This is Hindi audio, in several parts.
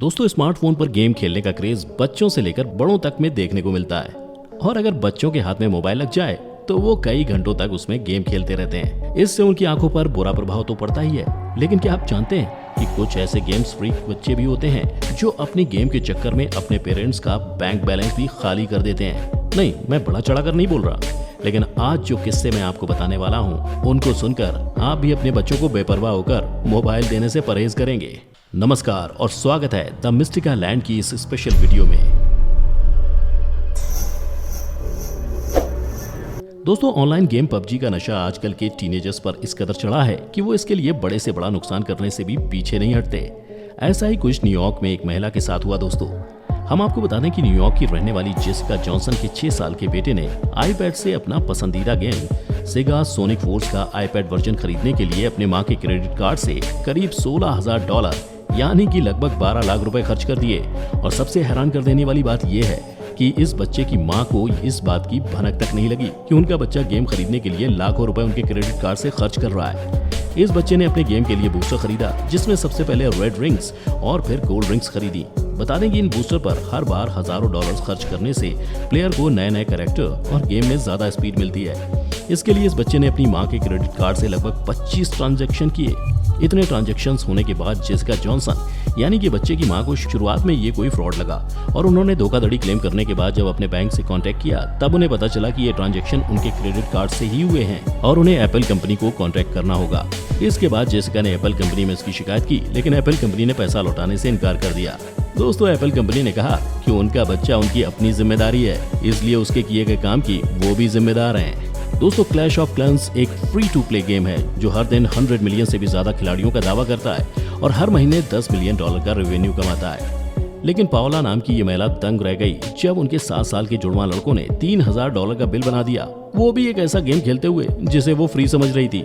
दोस्तों, स्मार्टफोन पर गेम खेलने का क्रेज बच्चों से लेकर बड़ों तक में देखने को मिलता है। और अगर बच्चों के हाथ में मोबाइल लग जाए तो वो कई घंटों तक उसमें गेम खेलते रहते हैं। इससे उनकी आंखों पर बुरा प्रभाव तो पड़ता ही है, लेकिन क्या आप जानते हैं कि कुछ ऐसे गेम्स फ्रीक बच्चे भी होते हैं जो अपनी गेम के चक्कर में अपने पेरेंट्स का बैंक बैलेंस भी खाली कर देते हैं। नहीं, मैं बड़ा चढ़ाकर नहीं बोल रहा, लेकिन आज जो किस्से मैं आपको बताने वाला हूँ उनको सुनकर आप भी अपने बच्चों को बेपरवाह होकर मोबाइल देने से परहेज करेंगे। नमस्कार और स्वागत है द मिस्टिका लैंड की इस स्पेशल वीडियो में। दोस्तों, ऑनलाइन गेम पबजी का नशा आजकल के टीनेजर्स पर इस कदर चढ़ा है कि वो इसके लिए बड़े से बड़ा नुकसान करने से भी पीछे नहीं हटते। ऐसा ही कुछ न्यूयॉर्क में एक महिला के साथ हुआ। दोस्तों, हम आपको बता दें कि न्यूयॉर्क की रहने वाली जेसिका जॉनसन के 6 साल के बेटे ने आईपैड से अपना पसंदीदा गेम सेगा सोनिक फोर्स का आईपैड वर्जन खरीदने के लिए अपने मां के क्रेडिट कार्ड से करीब $16,000 यानी कि लगभग 12 लाख रुपए खर्च कर दिए। और सबसे हैरान कर देने वाली बात यह है कि इस बच्चे की मां को इस बात की भनक तक नहीं लगी कि उनका बच्चा गेम खरीदने के लिए लाखों रुपए उनके क्रेडिट कार्ड से खर्च कर रहा है। इस बच्चे ने अपने गेम के लिए बूस्टर खरीदा, जिसमें सबसे पहले रेड रिंग्स और फिर गोल्ड रिंग्स खरीदी। बता दें कि इन बूस्टर पर हर बार हजारों डॉलर्स खर्च करने से प्लेयर को नए नए कैरेक्टर और गेम में ज्यादा स्पीड मिलती है। इसके लिए इस बच्चे ने अपनी मां के क्रेडिट कार्ड से लगभग 25 ट्रांजैक्शन किए। इतने ट्रांजैक्शंस होने के बाद जेसिका जॉनसन यानी कि बच्चे की मां को शुरुआत में ये कोई फ्रॉड लगा और उन्होंने धोखाधड़ी क्लेम करने के बाद जब अपने बैंक से कांटेक्ट किया तब उन्हें पता चला कि ये ट्रांजैक्शन उनके क्रेडिट कार्ड से ही हुए हैं और उन्हें एप्पल कंपनी को कांटेक्ट करना होगा। इसके बाद जेसिका ने एप्पल कंपनी में इसकी शिकायत की, लेकिन एप्पल कंपनी ने पैसा लौटाने से इनकार कर दिया। दोस्तों, एप्पल कंपनी ने कहा कि उनका बच्चा उनकी अपनी जिम्मेदारी है, इसलिए उसके किए गए काम की वो भी जिम्मेदार हैं। दोस्तों, क्लैश ऑफ क्लैंस एक फ्री टू प्ले गेम है जो हर दिन 100 मिलियन से भी ज्यादा खिलाड़ियों का दावा करता है और हर महीने $10 मिलियन का रेवेन्यू कमाता है। लेकिन पाओला नाम की ये महिला दंग रह गई जब उनके 7 साल के जुड़वा लड़कों ने $3,000 का बिल बना दिया, वो भी एक ऐसा गेम खेलते हुए जिसे वो फ्री समझ रही थी।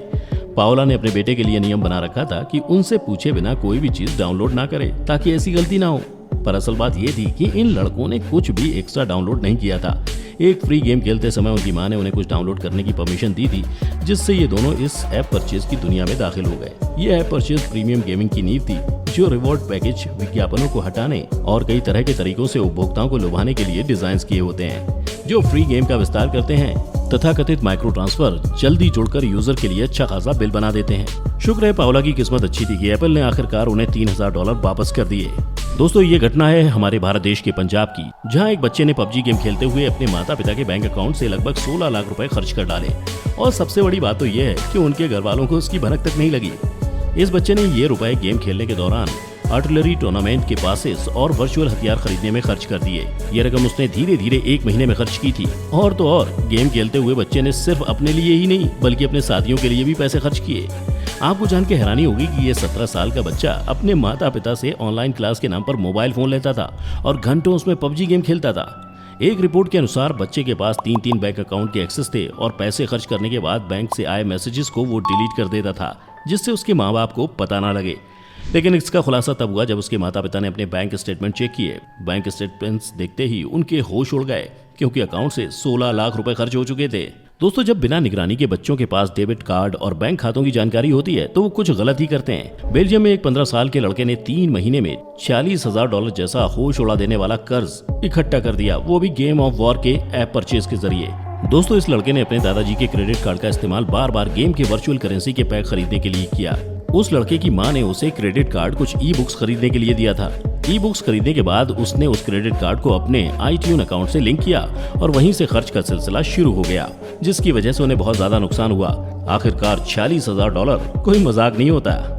पाओला ने अपने बेटे के लिए नियम बना रखा था कि उनसे पूछे बिना कोई भी चीज डाउनलोड ना करे ताकि ऐसी गलती ना हो। पर असल बात ये थी कि इन लड़कों ने कुछ भी एक्स्ट्रा डाउनलोड नहीं किया था। एक फ्री गेम खेलते समय उनकी मां ने उन्हें कुछ डाउनलोड करने की परमिशन दी थी, जिससे ये दोनों इस ऐप परचेज की दुनिया में दाखिल हो गए। ये ऐप परचेज प्रीमियम गेमिंग की नींव थी, जो रिवॉर्ड पैकेज, विज्ञापनों को हटाने और कई तरह के तरीकों से उपभोक्ताओं को लुभाने के लिए डिजाइन किए होते हैं, जो फ्री गेम का विस्तार करते हैं। तथाकथित माइक्रो ट्रांसफर जल्दी जुड़कर यूजर के लिए अच्छा खासा बिल बना देते हैं। शुक्र है पाओला की किस्मत अच्छी थी कि एप्पल ने आखिरकार उन्हें $3,000 वापस कर दिए। दोस्तों, ये घटना है हमारे भारत देश के पंजाब की, जहां एक बच्चे ने पबजी गेम खेलते हुए अपने माता पिता के बैंक अकाउंट से लगभग 16 लाख रुपए खर्च कर डाले। और सबसे बड़ी बात तो ये है कि उनके घर वालों को उसकी भनक तक नहीं लगी। इस बच्चे ने ये रुपए गेम खेलने के दौरान आर्टिलरी टूर्नामेंट के पासेस और वर्चुअल हथियार खरीदने में खर्च कर दिए। ये रकम उसने धीरे धीरे 1 महीने में खर्च की थी। और तो और, गेम खेलते हुए बच्चे ने सिर्फ अपने लिए ही नहीं बल्कि अपने साथियों के लिए भी पैसे खर्च किए। आपको जान के हैरानी होगी कि ये 17 साल का बच्चा अपने माता पिता से ऑनलाइन क्लास के नाम पर मोबाइल फोन लेता था और घंटों उसमें पबजी गेम खेलता था। एक रिपोर्ट के अनुसार बच्चे के पास 3 बैंक अकाउंट के एक्सेस थे और पैसे खर्च करने के बाद बैंक से आए मैसेजेस को वो डिलीट कर देता था, जिससे उसके माँ बाप को पता ना लगे। लेकिन इसका खुलासा तब हुआ जब उसके माता पिता ने अपने बैंक स्टेटमेंट चेक किए। बैंक स्टेटमेंट्स देखते ही उनके होश उड़ गए, क्योंकि अकाउंट से 16 लाख रुपए खर्च हो चुके थे। दोस्तों, जब बिना निगरानी के बच्चों के पास डेबिट कार्ड और बैंक खातों की जानकारी होती है तो वो कुछ गलत ही करते हैं। बेल्जियम में एक 15 साल के लड़के ने 3 महीने में $40,000 जैसा होश उड़ा देने वाला कर्ज इकट्ठा कर दिया, वो भी गेम ऑफ वॉर के ऐप परचेज के जरिए। दोस्तों, इस लड़के ने अपने दादाजी के क्रेडिट कार्ड का इस्तेमाल बार बार गेम के वर्चुअल करेंसी के पैक खरीदने के लिए किया। उस लड़के की मां ने उसे क्रेडिट कार्ड कुछ ई बुक्स खरीदने के लिए दिया था। ई बुक्स खरीदने के बाद उसने उस क्रेडिट कार्ड को अपने iTunes अकाउंट से लिंक किया और वहीं से खर्च का सिलसिला शुरू हो गया, जिसकी वजह से उन्हें बहुत ज्यादा नुकसान हुआ। आखिरकार $46,000 कोई मजाक नहीं होता।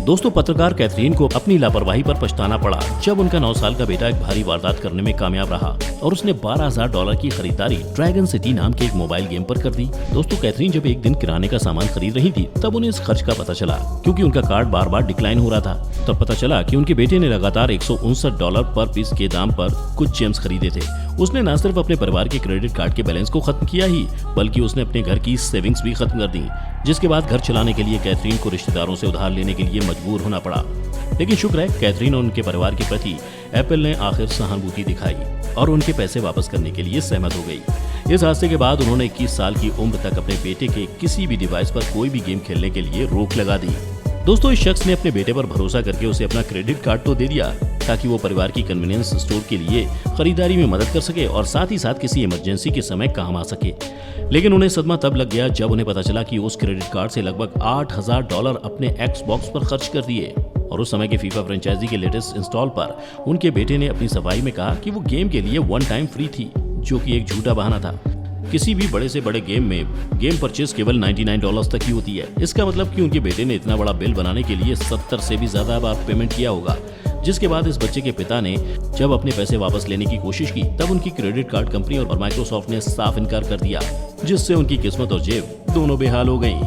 दोस्तों, पत्रकार कैथरीन को अपनी लापरवाही पर पछताना पड़ा जब उनका 9 साल का बेटा एक भारी वारदात करने में कामयाब रहा और उसने $12,000 की खरीदारी ड्रैगन सिटी नाम के एक मोबाइल गेम पर कर दी। दोस्तों, कैथरीन जब एक दिन किराने का सामान खरीद रही थी तब उन्हें इस खर्च का पता चला, क्योंकि उनका कार्ड बार बार डिक्लाइन हो रहा था। तब पता चला कि उनके बेटे ने लगातार $159 पर पीस के दाम पर कुछ जेम्स खरीदे थे। उसने न सिर्फ अपने परिवार के क्रेडिट कार्ड के बैलेंस को खत्म किया ही, बल्कि उसने अपने घर की सेविंग्स भी खत्म कर दी, जिसके बाद घर चलाने के लिए कैथरीन को रिश्तेदारों से उधार लेने के लिए मजबूर होना पड़ा। लेकिन शुक्र है कैथरीन और उनके परिवार के प्रति एप्पल ने आखिर सहानुभूति दिखाई और उनके पैसे वापस करने के लिए सहमत हो गई। इस हादसे के बाद उन्होंने 21 साल की उम्र तक अपने बेटे के किसी भी डिवाइस पर कोई भी गेम खेलने के लिए रोक लगा दी। दोस्तों इस शख्स ने अपने बेटे पर भरोसा करके उसे अपना क्रेडिट कार्ड तो दे दिया ताकि वो परिवार की कन्वीनियंस स्टोर के लिए खरीदारी में मदद कर सके और साथ ही साथ किसी इमरजेंसी के समय काम आ सके। लेकिन उन्हें सदमा तब लग गया जब उन्हें पता चला कि उस क्रेडिट कार्ड से लगभग $8,000 अपने एक्सबॉक्स पर खर्च कर दिए। और उस समय के फीफा फ्रेंचाइजी के लेटेस्ट इंस्टॉल पर उनके बेटे ने अपनी सफाई में कहा कि वो गेम के लिए वन टाइम फ्री थी, जो कि एक झूठा बहाना था। किसी भी बड़े से बड़े गेम में गेम परचेज केवल $99 तक ही होती है। इसका मतलब कि उनके बेटे ने इतना बड़ा बिल बनाने के लिए 70 से भी ज्यादा बार पेमेंट किया होगा। जिसके बाद इस बच्चे के पिता ने जब अपने पैसे वापस लेने की कोशिश की तब उनकी क्रेडिट कार्ड कंपनी और माइक्रोसॉफ्ट ने साफ इनकार कर दिया, जिससे उनकी किस्मत और जेब दोनों बेहाल हो गयी।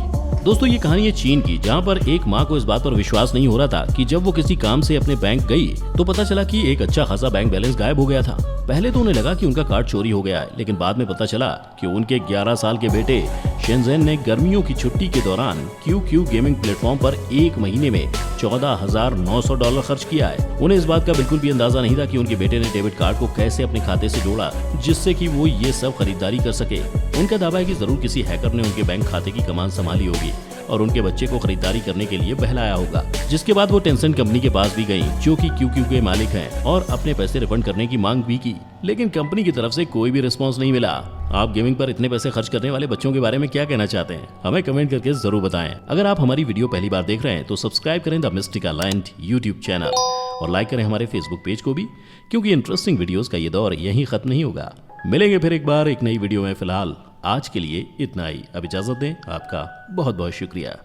दोस्तों ये कहानी है चीन की, जहाँ पर एक माँ को इस बात पर विश्वास नहीं हो रहा था कि जब वो किसी काम से अपने बैंक गई तो पता चला कि एक अच्छा खासा बैंक बैलेंस गायब हो गया था। पहले तो उन्हें लगा कि उनका कार्ड चोरी हो गया है, लेकिन बाद में पता चला कि उनके 11 साल के बेटे शेनजेन ने गर्मियों की छुट्टी के दौरान QQ गेमिंग प्लेटफॉर्म पर एक महीने में $14,900 खर्च किया है। उन्हें इस बात का बिल्कुल भी अंदाजा नहीं था कि उनके बेटे ने डेबिट कार्ड को कैसे अपने खाते से जोड़ा जिससे कि वो ये सब खरीदारी कर सके। उनका दावा है कि जरूर किसी हैकर ने उनके बैंक खाते की कमान संभाली होगी और उनके बच्चे को खरीदारी करने के लिए बहलाया होगा। जिसके बाद वो टेंसेंट कंपनी के पास भी गई, जो कि QQ के मालिक हैं, और अपने पैसे रिफंड करने की मांग भी की, लेकिन कंपनी की तरफ से कोई भी रिस्पॉन्स नहीं मिला। आप गेमिंग पर इतने पैसे खर्च करने वाले बच्चों के बारे में क्या कहना चाहते हैं? हमें कमेंट करके जरूर बताएं। अगर आप हमारी वीडियो पहली बार देख रहे हैं तो सब्सक्राइब करें the mystic island YouTube channel और लाइक करें हमारे फेसबुक पेज को भी, क्योंकि इंटरेस्टिंग वीडियोस का ये दौर यहीं खत्म नहीं होगा। मिलेंगे फिर एक बार एक नई वीडियो में। फिलहाल आज के लिए इतना ही। अब इजाजत दें। आपका बहुत बहुत शुक्रिया।